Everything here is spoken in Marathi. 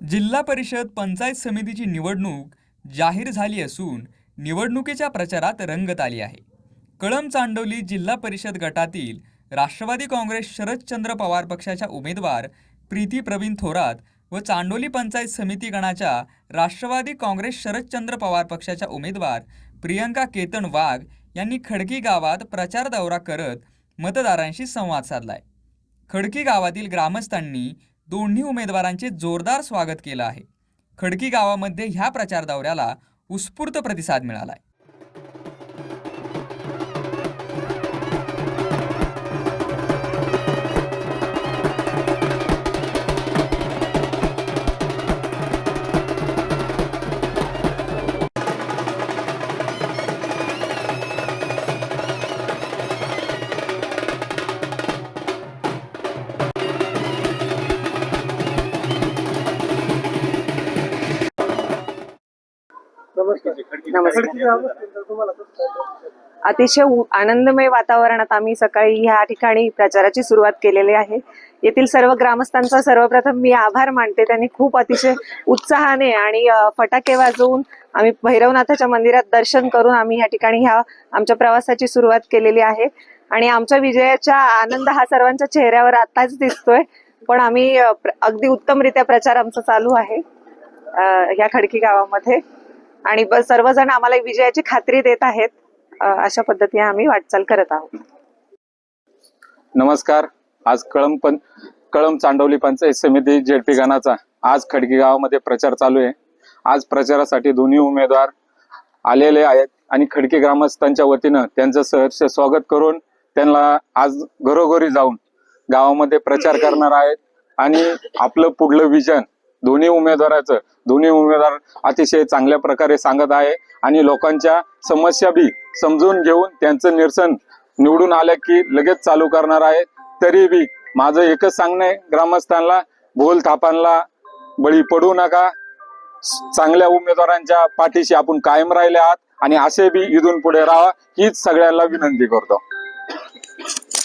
जिल्हा परिषद पंचायत समितीची निवडणूक जाहीर झाली असून निवडणुकीच्या प्रचारात रंगत आली आहे. कळंब चांडोली जिल्हा परिषद गटातील राष्ट्रवादी काँग्रेस शरदचंद्र पवार पक्षाच्या उमेदवार प्रीती प्रवीण थोरात व चांडोली पंचायत समिती गणाच्या राष्ट्रवादी काँग्रेस शरदचंद्र पवार पक्षाच्या उमेदवार प्रियंका केतन वाघ यांनी खडकी गावात प्रचार दौरा करत मतदारांशी संवाद साधलाय. खडकी गावातील ग्रामस्थांनी दोन्ही उमेदवारांचे जोरदार स्वागत केलं आहे. खडकी गावामध्ये ह्या प्रचार दौऱ्याला उत्स्फूर्त प्रतिसाद मिळाला आहे. अतिशय आनंदमय वातावरणात आम्ही सकाळी ह्या ठिकाणी प्रचाराची सुरुवात केलेली आहे. येथील सर्व ग्रामस्थांचा सर्वप्रथम मी आभार मानते. त्यांनी खूप अतिशय उत्साहाने आणि फटाके वाजवून आम्ही भैरवनाथाच्या मंदिरात दर्शन करून आम्ही ह्या ठिकाणी ह्या आमच्या प्रवासाची सुरुवात केलेली आहे. आणि आमच्या विजयाचा आनंद हा सर्वांच्या चेहऱ्यावर आताच दिसतोय. पण आम्ही अगदी उत्तमरित्या प्रचार आमचा चालू आहे ह्या खडकी गावामध्ये आणि सर्वजण आम्हाला विजयाची खात्री देत आहेत. अशा पद्धतीने आम्ही वाटचाल करत आहोत. नमस्कार. आज कळंब चांडोली पंचायत समिती जेडपी गणाचा आज खडकी गावामध्ये प्रचार चालू आहे. आज प्रचारासाठी दोन्ही उमेदवार आलेले आहेत आणि खडकी ग्रामस्थांच्या वतीनं त्यांचं सहर्ष स्वागत करून त्यांना आज घरोघरी जाऊन गावामध्ये प्रचार करणार आहेत आणि आपलं पुढलं विजन दोन्ही उमेदवार अतिशय चांगल्या प्रकारे सांगत आहे आणि लोकांच्या समस्या बी समजून घेऊन त्यांचं निरसन निवडून आलं की लगेच चालू करणार आहे. तरी बी माझं एकच सांगणं आहे, ग्रामस्थांना भोल थापांना बळी पडू नका. चांगल्या उमेदवारांच्या पाठीशी आपण कायम राहिले आहात आणि असे बी इथून पुढे राहा हीच सगळ्यांना विनंती करतो.